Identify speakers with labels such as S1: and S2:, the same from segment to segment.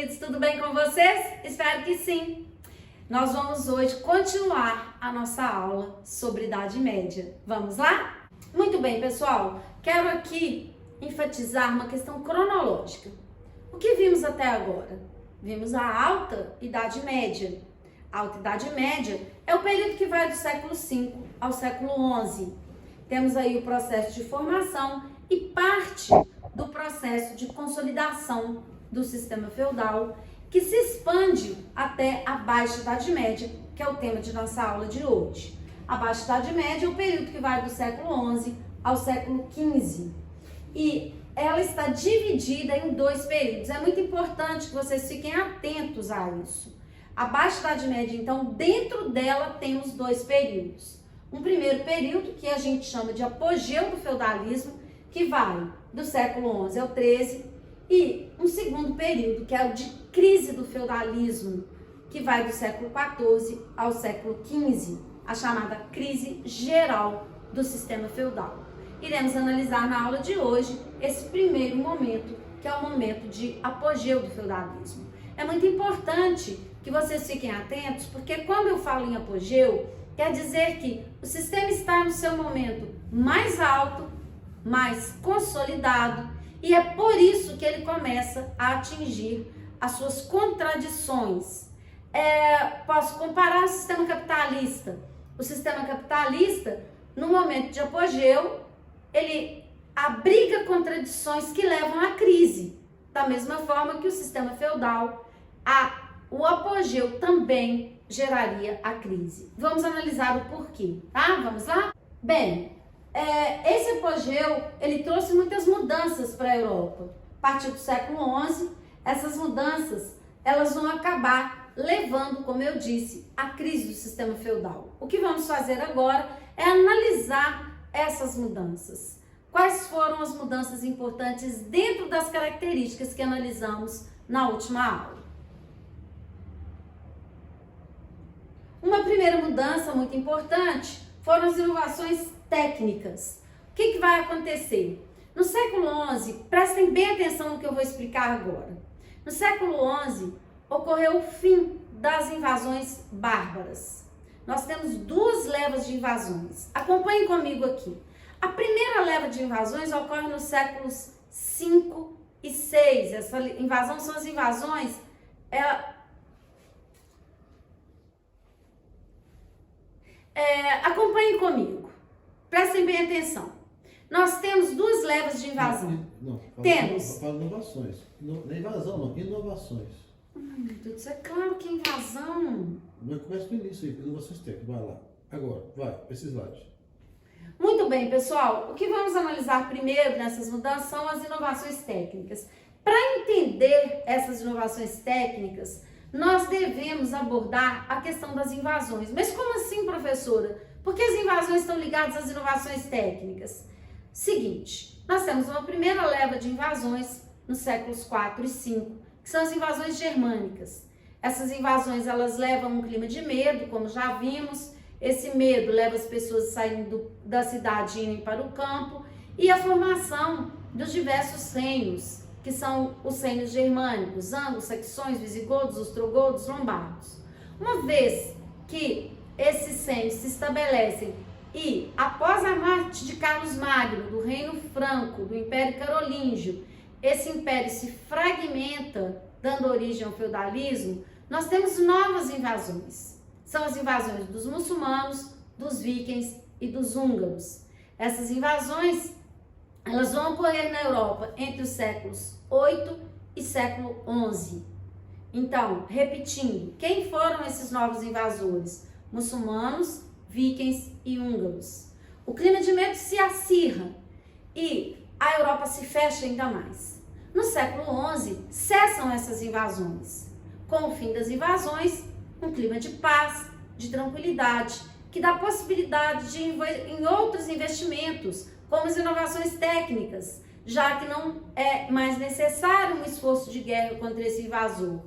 S1: queridos, tudo bem com vocês? Espero que sim! Nós vamos hoje continuar a nossa aula sobre Idade Média. Vamos lá? Muito bem, pessoal. Quero aqui enfatizar uma questão cronológica. O que vimos até agora? Vimos a Alta Idade Média. A Alta Idade Média é o período que vai do século V ao século XI. Temos aí o processo de formação e parte do processo de consolidação do sistema feudal, que se expande até a Baixa Idade Média, que é o tema de nossa aula de hoje. A Baixa Idade Média é o período que vai do século XI ao século XV. E ela está dividida em dois períodos. É muito importante que vocês fiquem atentos a isso. A Baixa Idade Média, então, dentro dela temos dois períodos. Um primeiro período, que a gente chama de apogeu do feudalismo, que vai do século XI ao XIII, e um segundo período, que é o de crise do feudalismo, que vai do século XIV ao século XV, a chamada crise geral do sistema feudal. Iremos analisar na aula de hoje esse primeiro momento, que é o momento de apogeu do feudalismo. É muito importante que vocês fiquem atentos, porque quando eu falo em apogeu, quer dizer que o sistema está no seu momento mais alto, mais consolidado, e é por isso que ele começa a atingir as suas contradições. Posso comparar ao sistema capitalista. O sistema capitalista, no momento de apogeu, ele abriga contradições que levam à crise. Da mesma forma que o sistema feudal, o apogeu também geraria a crise. Vamos analisar o porquê, tá? Vamos lá? Bem, esse apogeu, ele trouxe muitas mudanças para a Europa. A partir do século XI, essas mudanças, elas vão acabar levando, como eu disse, à crise do sistema feudal. O que vamos fazer agora é analisar essas mudanças. Quais foram as mudanças importantes dentro das características que analisamos na última aula? Uma primeira mudança muito importante foram as inovações técnicas. O que vai acontecer? No século XI, prestem bem atenção no que eu vou explicar agora. No século XI, ocorreu o fim das invasões bárbaras. Nós temos duas levas de invasões. Acompanhem comigo aqui. A primeira leva de invasões ocorre nos séculos V e VI. Essa invasão são as invasões... acompanhem comigo. Prestem bem atenção. Nós temos duas levas de invasão. Temos.
S2: Fala inovações. Não é invasão, não. Inovações.
S1: Meu Deus do céu, é claro que é invasão.
S2: Mas começa com isso aí. Inovações técnicas. Vai lá. Agora, vai. Esse slide.
S1: Muito bem, pessoal. O que vamos analisar primeiro nessas mudanças são as inovações técnicas. Para entender essas inovações técnicas, nós devemos abordar a questão das invasões. Mas como assim, professora? Por que as invasões estão ligadas às inovações técnicas? Seguinte, nós temos uma primeira leva de invasões nos séculos IV e V, que são as invasões germânicas. Essas invasões, elas levam um clima de medo, como já vimos. Esse medo leva as pessoas saindo da cidade e irem para o campo. E a formação dos diversos reinos, que são os reinos germânicos, anglo-saxões, visigodos, ostrogodos, lombardos. Uma vez que esses reinos se estabelecem e, após a morte de Carlos Magno, do Reino Franco, do Império Carolíngio, esse império se fragmenta, dando origem ao feudalismo, nós temos novas invasões. São as invasões dos muçulmanos, dos vikings e dos húngaros. Essas invasões, elas vão ocorrer na Europa entre os séculos 8 e século 11. Então, repetindo, quem foram esses novos invasores? Muçulmanos, vikings e húngaros. O clima de medo se acirra e a Europa se fecha ainda mais. No século XI, cessam essas invasões. Com o fim das invasões, um clima de paz, de tranquilidade, que dá possibilidade de em outros investimentos, como as inovações técnicas, já que não é mais necessário um esforço de guerra contra esse invasor.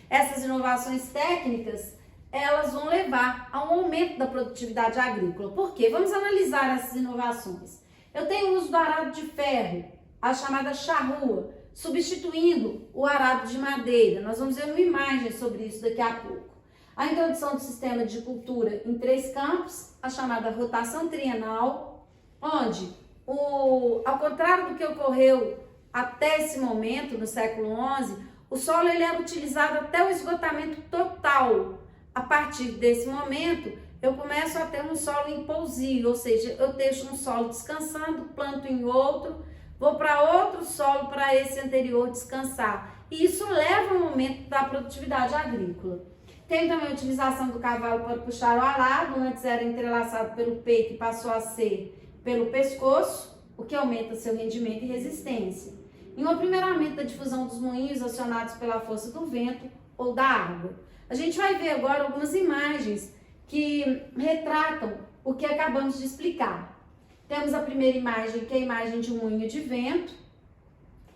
S1: Essas inovações técnicas, elas vão levar a um aumento da produtividade agrícola. Por quê? Vamos analisar essas inovações. Eu tenho o uso do arado de ferro, a chamada charrua. substituindo o arado de madeira. Nós vamos ver uma imagem sobre isso daqui a pouco. A introdução do sistema de cultura em 3 campos, a chamada rotação trienal, onde, ao contrário do que ocorreu até esse momento, no século XI, o solo ele era utilizado até o esgotamento total. A partir desse momento, eu começo a ter um solo em pousio, ou seja, eu deixo um solo descansando, planto em outro, vou para outro solo para esse anterior descansar. E isso leva ao aumento da produtividade agrícola. Tem também a utilização do cavalo para puxar o arado, antes era entrelaçado pelo peito e passou a ser pelo pescoço, o que aumenta seu rendimento e resistência. E um aprimoramento da difusão dos moinhos acionados pela força do vento ou da água. A gente vai ver agora algumas imagens que retratam o que acabamos de explicar. Temos a primeira imagem, que é a imagem de um moinho de vento,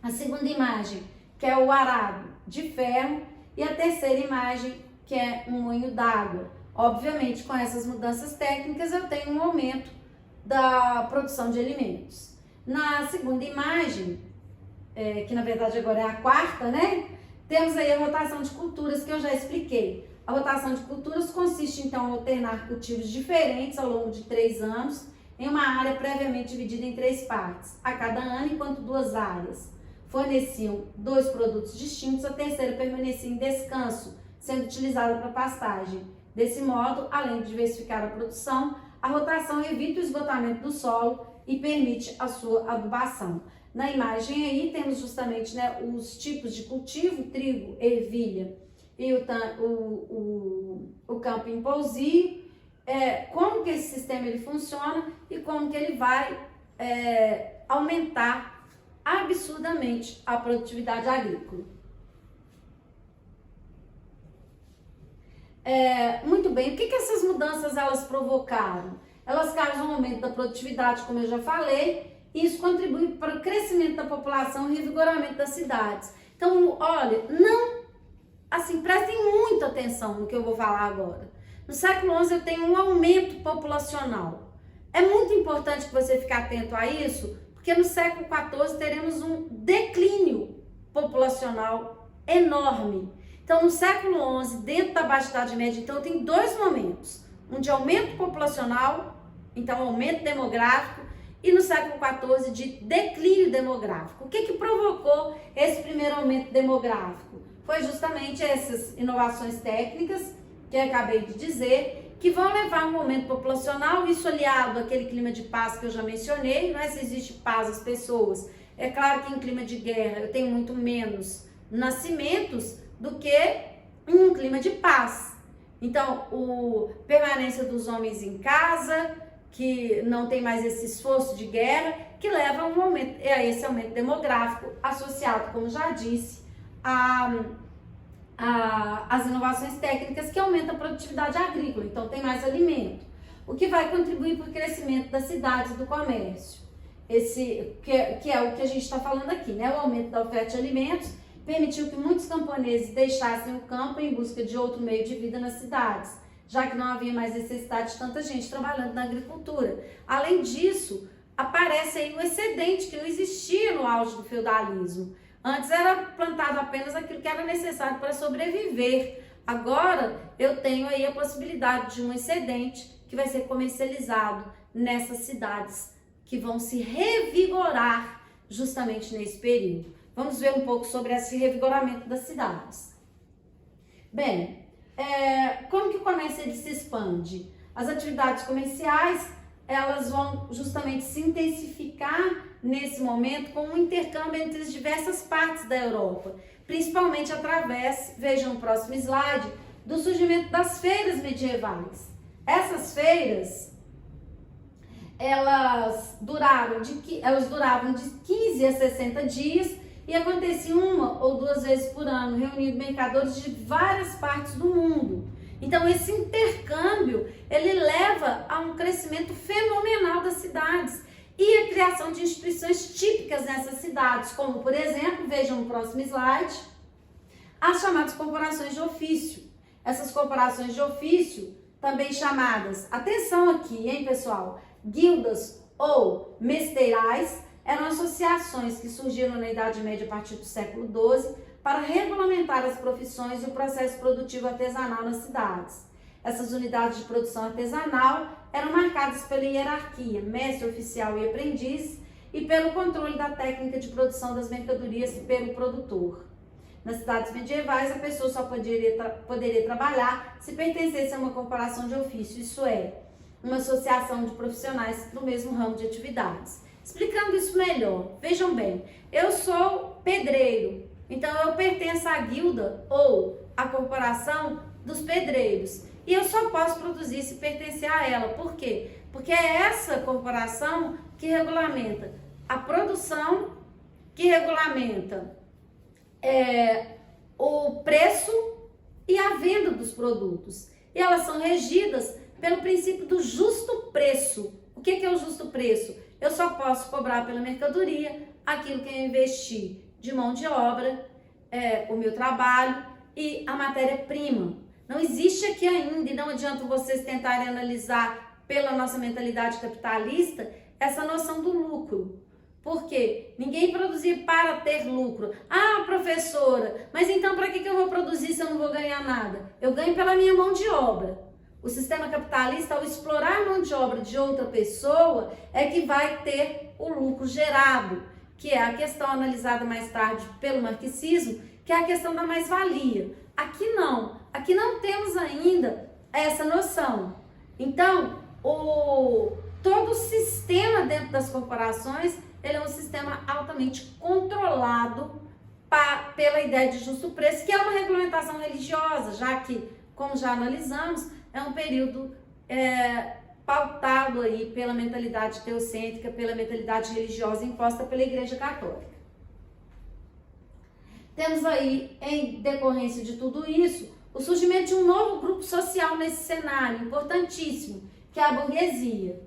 S1: a segunda imagem, que é o arado de ferro, e a terceira imagem, que é um moinho d'água. Obviamente, com essas mudanças técnicas, eu tenho um aumento da produção de alimentos. Na segunda imagem, que na verdade agora é a quarta, né? Temos aí a rotação de culturas, que eu já expliquei. A rotação de culturas consiste, então, em alternar cultivos diferentes ao longo de 3 anos, em uma área previamente dividida em 3 partes, a cada ano, enquanto 2 áreas forneciam 2 produtos distintos, a terceira permanecia em descanso, sendo utilizada para pastagem. Desse modo, além de diversificar a produção, a rotação evita o esgotamento do solo e permite a sua adubação. Na imagem aí temos justamente, né, os tipos de cultivo, trigo, ervilha e o campo em pousio, como que esse sistema ele funciona e como que ele vai aumentar absurdamente a produtividade agrícola. Muito bem, o que essas mudanças elas provocaram? Elas causam um aumento da produtividade, como eu já falei, e isso contribui para o crescimento da população e revigoramento das cidades. Então, olha, prestem muita atenção no que eu vou falar agora. No século XI eu tenho um aumento populacional. É muito importante que você fique atento a isso, porque no século XIV teremos um declínio populacional enorme. Então, no século XI, dentro da Baixa Idade Média, então, tem 2 momentos. Um de aumento populacional, então aumento demográfico, e no século XIV de declínio demográfico. O que provocou esse primeiro aumento demográfico? Foi justamente essas inovações técnicas, que eu acabei de dizer, que vão levar a um aumento populacional, isso aliado àquele clima de paz que eu já mencionei. Não é se existe paz às pessoas. É claro que em clima de guerra eu tenho muito menos nascimentos do que em um clima de paz. Então, a permanência dos homens em casa, que não tem mais esse esforço de guerra, que leva a esse aumento demográfico associado, como já disse, às inovações técnicas que aumentam a produtividade agrícola. Então, tem mais alimento, o que vai contribuir para o crescimento das cidades e do comércio. Que é o que a gente está falando aqui, né? O aumento da oferta de alimentos permitiu que muitos camponeses deixassem o campo em busca de outro meio de vida nas cidades, já que não havia mais necessidade de tanta gente trabalhando na agricultura. Além disso, aparece aí o excedente que não existia no auge do feudalismo. Antes era plantado apenas aquilo que era necessário para sobreviver. Agora eu tenho aí a possibilidade de um excedente que vai ser comercializado nessas cidades, que vão se revigorar justamente nesse período. Vamos ver um pouco sobre esse revigoramento das cidades. Bem, como que o comércio ele se expande? As atividades comerciais, elas vão justamente se intensificar nesse momento com um intercâmbio entre as diversas partes da Europa, principalmente através, vejam no próximo slide, do surgimento das feiras medievais. Essas feiras, elas duravam de 15 a 60 dias e aconteciam 1 ou 2 vezes por ano, reunindo mercadores de várias partes do mundo. Então, esse intercâmbio, ele leva a um crescimento fenomenal das cidades e a criação de instituições típicas nessas cidades, como, por exemplo, vejam no próximo slide, as chamadas corporações de ofício. Essas corporações de ofício, também chamadas, atenção aqui, hein, pessoal, guildas ou mesteirais, eram associações que surgiram na Idade Média a partir do século XII para regulamentar as profissões e o processo produtivo artesanal nas cidades. Essas unidades de produção artesanal eram marcadas pela hierarquia, mestre, oficial e aprendiz, e pelo controle da técnica de produção das mercadorias pelo produtor. Nas cidades medievais, a pessoa só poderia trabalhar se pertencesse a uma corporação de ofício, isso é, uma associação de profissionais do mesmo ramo de atividades. Explicando isso melhor, vejam bem, eu sou pedreiro, então eu pertenço à guilda ou à corporação dos pedreiros. E eu só posso produzir se pertencer a ela. Por quê? Porque é essa corporação que regulamenta a produção, que regulamenta o preço e a venda dos produtos. E elas são regidas pelo princípio do justo preço. O que é o justo preço? Eu só posso cobrar pela mercadoria aquilo que eu investi de mão de obra, o meu trabalho e a matéria-prima. Não existe aqui ainda, e não adianta vocês tentarem analisar pela nossa mentalidade capitalista essa noção do lucro. Por quê? Ninguém produzia para ter lucro. Ah, professora, mas então para que eu vou produzir se eu não vou ganhar nada? Eu ganho pela minha mão de obra. O sistema capitalista, ao explorar a mão de obra de outra pessoa, é que vai ter o lucro gerado, que é a questão analisada mais tarde pelo marxismo, que é a questão da mais-valia. Aqui não temos ainda essa noção. Então, todo o sistema dentro das corporações, ele é um sistema altamente controlado pela ideia de justo preço, que é uma regulamentação religiosa, já que, como já analisamos, é um período pautado aí pela mentalidade teocêntrica, pela mentalidade religiosa imposta pela Igreja Católica. Temos aí, em decorrência de tudo isso, o surgimento de um novo grupo social nesse cenário, importantíssimo, que é a burguesia.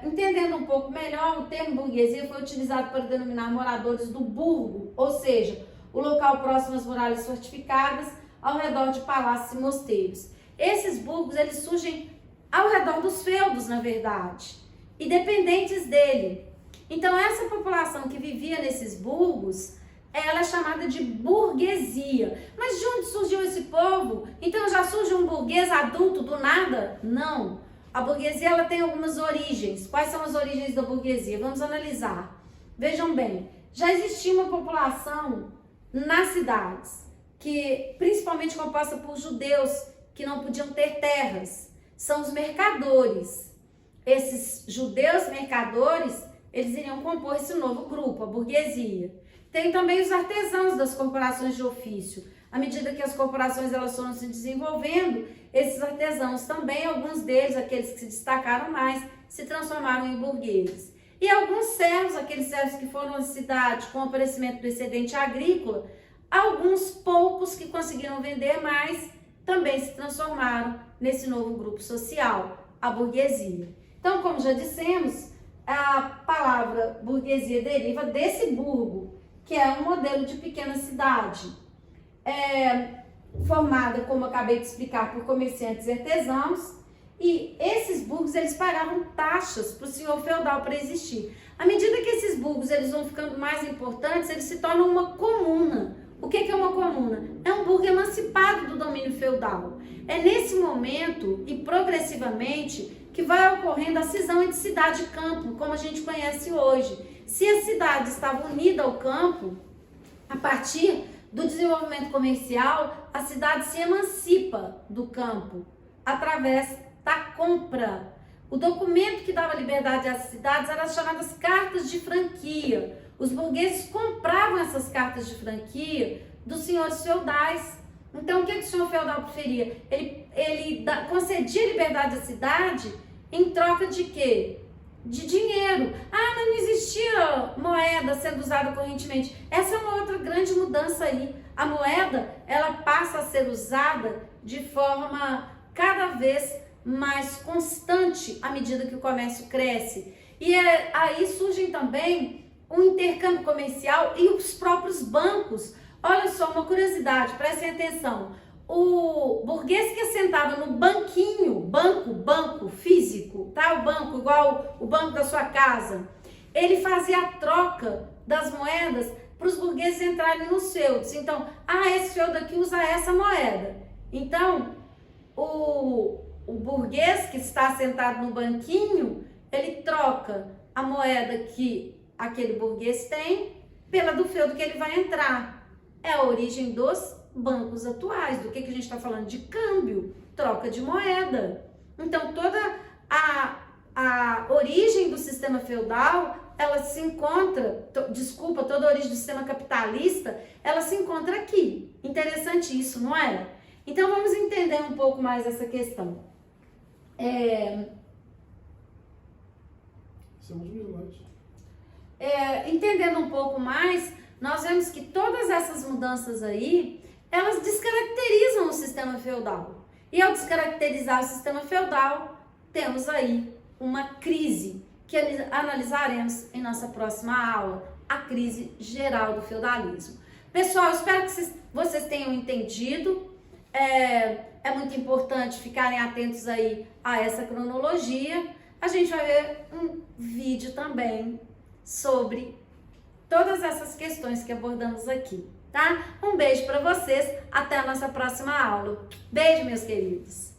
S1: Entendendo um pouco melhor, o termo burguesia foi utilizado para denominar moradores do burgo, ou seja, o local próximo às muralhas fortificadas, ao redor de palácios e mosteiros. Esses burgos, eles surgem ao redor dos feudos, na verdade, e dependentes dele. Então, essa população que vivia nesses burgos, ela é chamada de burguesia. Mas de onde surgiu esse povo? Então já surge um burguês adulto do nada? Não. A burguesia ela tem algumas origens. Quais são as origens da burguesia? Vamos analisar. Vejam bem, já existia uma população nas cidades, que principalmente composta por judeus que não podiam ter terras. São os mercadores. Esses judeus mercadores, eles iriam compor esse novo grupo, a burguesia. Tem também os artesãos das corporações de ofício. À medida que as corporações elas foram se desenvolvendo, esses artesãos também, alguns deles, aqueles que se destacaram mais, se transformaram em burgueses. E alguns servos, aqueles servos que foram à cidade com o aparecimento do excedente agrícola, alguns poucos que conseguiram vender mais, também se transformaram nesse novo grupo social, a burguesia. Então, como já dissemos, a palavra burguesia deriva desse burgo, que é um modelo de pequena cidade, formada, como eu acabei de explicar, por comerciantes e artesãos, e esses burgos, eles pagavam taxas para o senhor feudal para existir. À medida que esses burgos eles vão ficando mais importantes, eles se tornam uma comuna. O que é uma comuna? É um burgo emancipado do domínio feudal. É nesse momento e progressivamente que vai ocorrendo a cisão entre cidade e campo, como a gente conhece hoje. Se a cidade estava unida ao campo, a partir do desenvolvimento comercial, a cidade se emancipa do campo através da compra. O documento que dava liberdade às cidades eram as chamadas cartas de franquia. Os burgueses compravam essas cartas de franquia dos senhores feudais. Então, o que o senhor feudal preferia? Ele concedia liberdade à cidade em troca de quê? De dinheiro. Ah, mas não existia moeda sendo usada correntemente. Essa é uma outra grande mudança aí. A moeda, ela passa a ser usada de forma cada vez mais constante à medida que o comércio cresce. E aí surgem também o intercâmbio comercial e os próprios bancos. Olha só, uma curiosidade, prestem atenção. O burguês que assentava no banquinho, banco físico, tá? O banco igual o banco da sua casa. ele fazia a troca das moedas para os burgueses entrarem nos feudos. Então, esse feudo aqui usa essa moeda. Então, o burguês que está sentado no banquinho, ele troca a moeda que aquele burguês tem pela do feudo que ele vai entrar. É a origem dos bancos atuais. Do que a gente está falando? De câmbio, troca de moeda. Então, toda a origem do sistema feudal, ela se encontra, toda a origem do sistema capitalista, ela se encontra aqui. Interessante isso, não é? Então, vamos entender um pouco mais essa questão. Entendendo um pouco mais, nós vemos que todas essas mudanças aí, elas descaracterizam o sistema feudal. E ao descaracterizar o sistema feudal, temos aí uma crise que analisaremos em nossa próxima aula, a crise geral do feudalismo. Pessoal, espero que vocês tenham entendido. É muito importante ficarem atentos aí a essa cronologia. A gente vai ver um vídeo também sobre todas essas questões que abordamos aqui, tá? Um beijo para vocês, até a nossa próxima aula. Beijo, meus queridos!